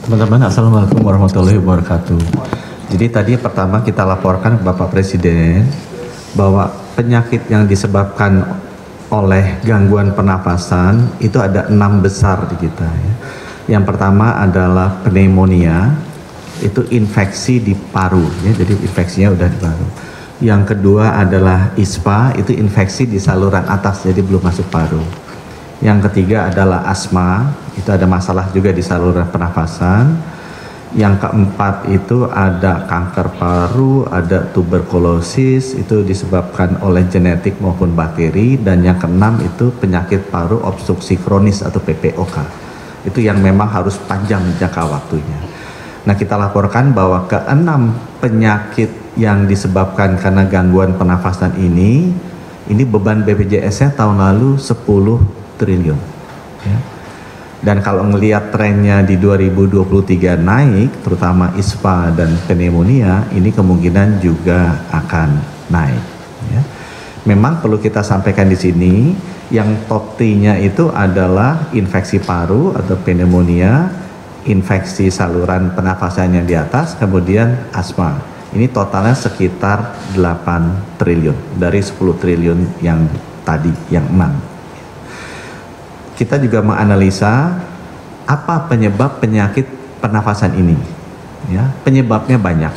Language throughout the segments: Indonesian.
Teman-teman, Assalamualaikum warahmatullahi wabarakatuh. Jadi tadi pertama kita laporkan ke Bapak Presiden bahwa penyakit yang disebabkan oleh gangguan pernapasan itu ada 6 besar di kita ya. Yang pertama adalah pneumonia, itu infeksi di paru ya, jadi infeksinya udah di paru. Yang kedua adalah ISPA, itu infeksi di saluran atas, jadi belum masuk paru. Yang ketiga adalah asma, itu ada masalah juga di saluran pernafasan. Yang keempat itu ada kanker paru, ada tuberkulosis, itu disebabkan oleh genetik maupun bakteri. Dan yang keenam itu penyakit paru obstruksi kronis atau PPOK. Itu yang memang harus panjang jangka waktunya. Nah, kita laporkan bahwa keenam penyakit yang disebabkan karena gangguan pernafasan ini beban BPJS-nya tahun lalu 10 triliun ya. Dan kalau ngelihat trennya di 2023 naik, terutama ISPA dan pneumonia, ini kemungkinan juga akan naik ya. Memang perlu kita sampaikan di sini, yang top 3-nya itu adalah infeksi paru atau pneumonia, infeksi saluran pernafasan yang di atas, kemudian asma. Ini totalnya sekitar 8 triliun dari 10 triliun yang tadi, yang 6. Kita juga menganalisa apa penyebab penyakit pernafasan ini. Ya, penyebabnya banyak.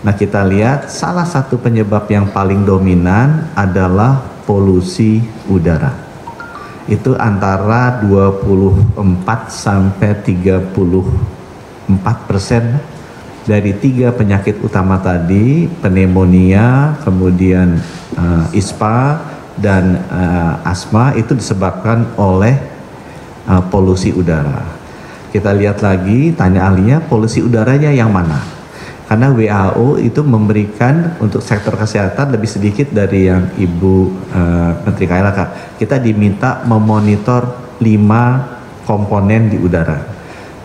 Nah, kita lihat salah satu penyebab yang paling dominan adalah polusi udara. Itu antara 24 sampai 34% dari 3 penyakit utama tadi, pneumonia, kemudian ISPA dan asma, itu disebabkan oleh polusi udara. Kita lihat lagi, tanya ahlinya, polusi udaranya yang mana? Karena WHO itu memberikan untuk sektor kesehatan lebih sedikit dari yang Ibu Menteri KLHK. Kita diminta memonitor 5 komponen di udara.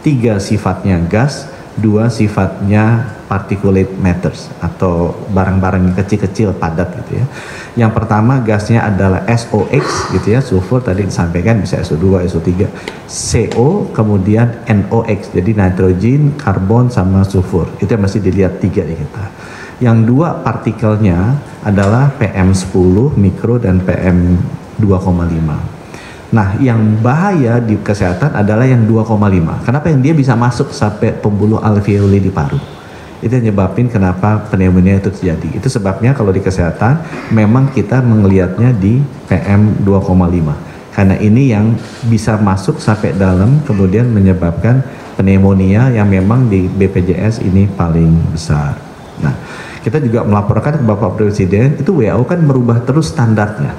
3 sifatnya gas, 2 sifatnya particulate matters atau barang-barang yang kecil-kecil padat gitu ya. Yang pertama gasnya adalah SOx gitu ya, sulfur tadi disampaikan bisa SO2, SO3, CO, kemudian NOx, jadi nitrogen, karbon sama sulfur. Itu yang mesti dilihat 3 di kita. Yang 2 partikelnya adalah PM10 mikro dan PM2,5. Nah, yang bahaya di kesehatan adalah yang 2,5. Kenapa? Yang dia bisa masuk sampai pembuluh alveoli di paru. Itu yang nyebabin kenapa pneumonia itu terjadi. Itu sebabnya kalau di kesehatan memang kita melihatnya di PM2,5. Karena ini yang bisa masuk sampai dalam kemudian menyebabkan pneumonia yang memang di BPJS ini paling besar. Nah, kita juga melaporkan ke Bapak Presiden, itu WHO kan merubah terus standarnya.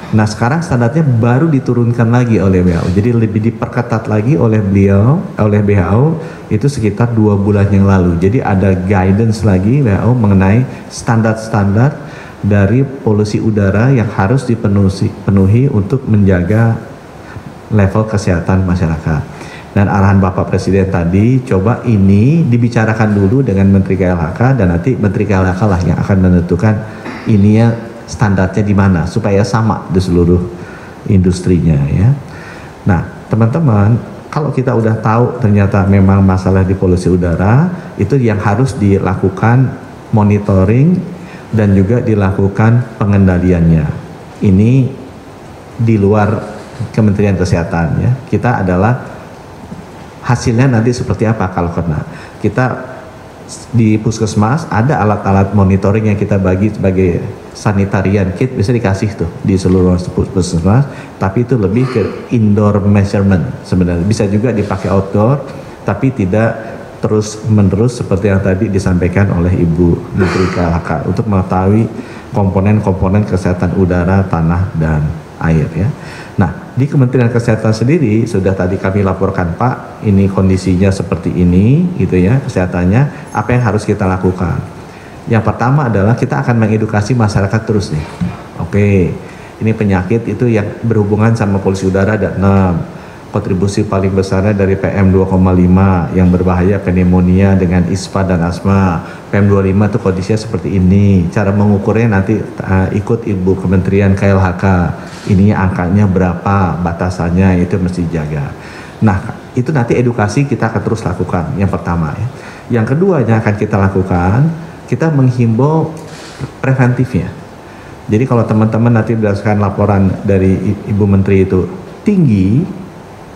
Nah, sekarang standarnya baru diturunkan lagi oleh WHO. Jadi lebih diperketat lagi oleh beliau, oleh WHO itu sekitar 2 bulan yang lalu. Jadi ada guidance lagi WHO mengenai standar-standar dari polusi udara yang harus dipenuhi untuk menjaga level kesehatan masyarakat. Dan arahan Bapak Presiden tadi, coba ini dibicarakan dulu dengan Menteri KLHK dan nanti Menteri KLHK lah yang akan menentukan ininya standarnya di mana supaya sama di seluruh industrinya ya. Nah, teman-teman, kalau kita udah tahu ternyata memang masalah di polusi udara, itu yang harus dilakukan monitoring dan juga dilakukan pengendaliannya. Ini di luar Kementerian Kesehatan ya. Kita adalah hasilnya nanti seperti apa kalau kena. Kita di puskesmas ada alat-alat monitoring yang kita bagi sebagai sanitarian kit, bisa dikasih tuh di seluruh puskesmas, tapi itu lebih ke indoor measurement sebenarnya. Bisa juga dipakai outdoor, tapi tidak terus menerus seperti yang tadi disampaikan oleh Ibu Menteri KLHK untuk mengetahui komponen-komponen kesehatan udara, tanah, dan air ya. Nah, di Kementerian Kesehatan sendiri sudah tadi kami laporkan, Pak, ini kondisinya seperti ini gitu ya, kesehatannya, apa yang harus kita lakukan. Yang pertama adalah kita akan mengedukasi masyarakat terus nih. Oke, ini penyakit itu yang berhubungan sama polusi udara ada 6. Kontribusi paling besarnya dari PM2,5 yang berbahaya pneumonia dengan ISPA dan asma. PM25 itu kondisinya seperti ini. Cara mengukurnya nanti ikut Ibu Kementerian KLHK. Ini angkanya berapa, batasannya itu mesti dijaga. Nah, itu nanti edukasi kita akan terus lakukan, yang pertama ya. Yang kedua yang akan kita lakukan, kita menghimbau preventifnya. Jadi kalau teman-teman nanti berdasarkan laporan dari Ibu Menteri itu tinggi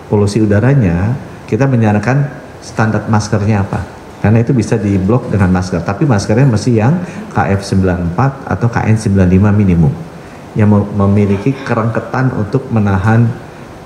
polusi udaranya, kita menyarankan standar maskernya apa. Karena itu bisa diblok dengan masker, tapi maskernya mesti yang KF94 atau KN95 minimum, yang memiliki kerengketan untuk menahan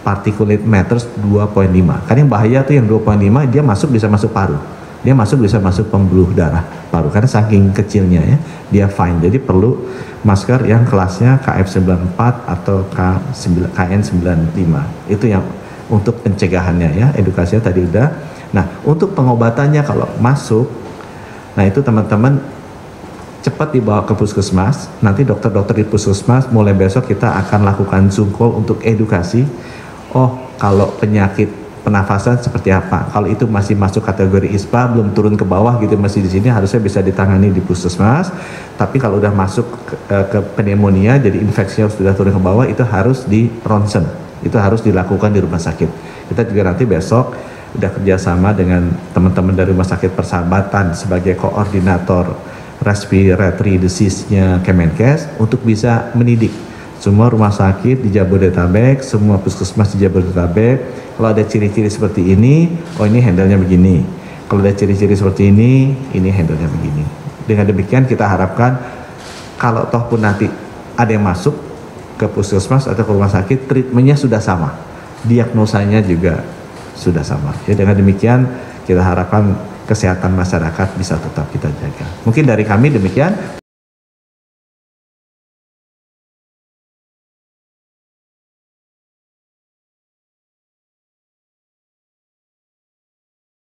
particulate matters 2.5. Karena yang bahaya tuh yang 2.5, dia bisa masuk paru. Dia bisa masuk pembuluh darah paru karena saking kecilnya ya, dia fine. Jadi perlu masker yang kelasnya KF94 atau KN95. Itu yang untuk pencegahannya ya, edukasinya tadi udah. Nah, untuk pengobatannya kalau masuk, nah itu teman-teman cepat dibawa ke puskesmas. Nanti dokter-dokter di puskesmas mulai besok kita akan lakukan Zoom call untuk edukasi. Oh, kalau penyakit pernafasan seperti apa? Kalau itu masih masuk kategori ISPA, belum turun ke bawah gitu, masih di sini, harusnya bisa ditangani di puskesmas. Tapi kalau udah masuk ke pneumonia, jadi infeksinya sudah turun ke bawah, itu harus di ronsen. Itu harus dilakukan di rumah sakit. Kita juga nanti besok udah kerjasama dengan teman-teman dari Rumah Sakit Persahabatan sebagai koordinator respiratory disease-nya Kemenkes untuk bisa mendidik semua rumah sakit di Jabodetabek, semua puskesmas di Jabodetabek. Kalau ada ciri-ciri seperti ini, oh ini handle-nya begini. Kalau ada ciri-ciri seperti ini handle-nya begini. Dengan demikian kita harapkan kalau toh pun nanti ada yang masuk ke puskesmas atau ke rumah sakit, treatmentnya sudah sama, diagnosanya juga sudah sama. Ya, dengan demikian kita harapkan kesehatan masyarakat bisa tetap kita jaga. Mungkin dari kami demikian.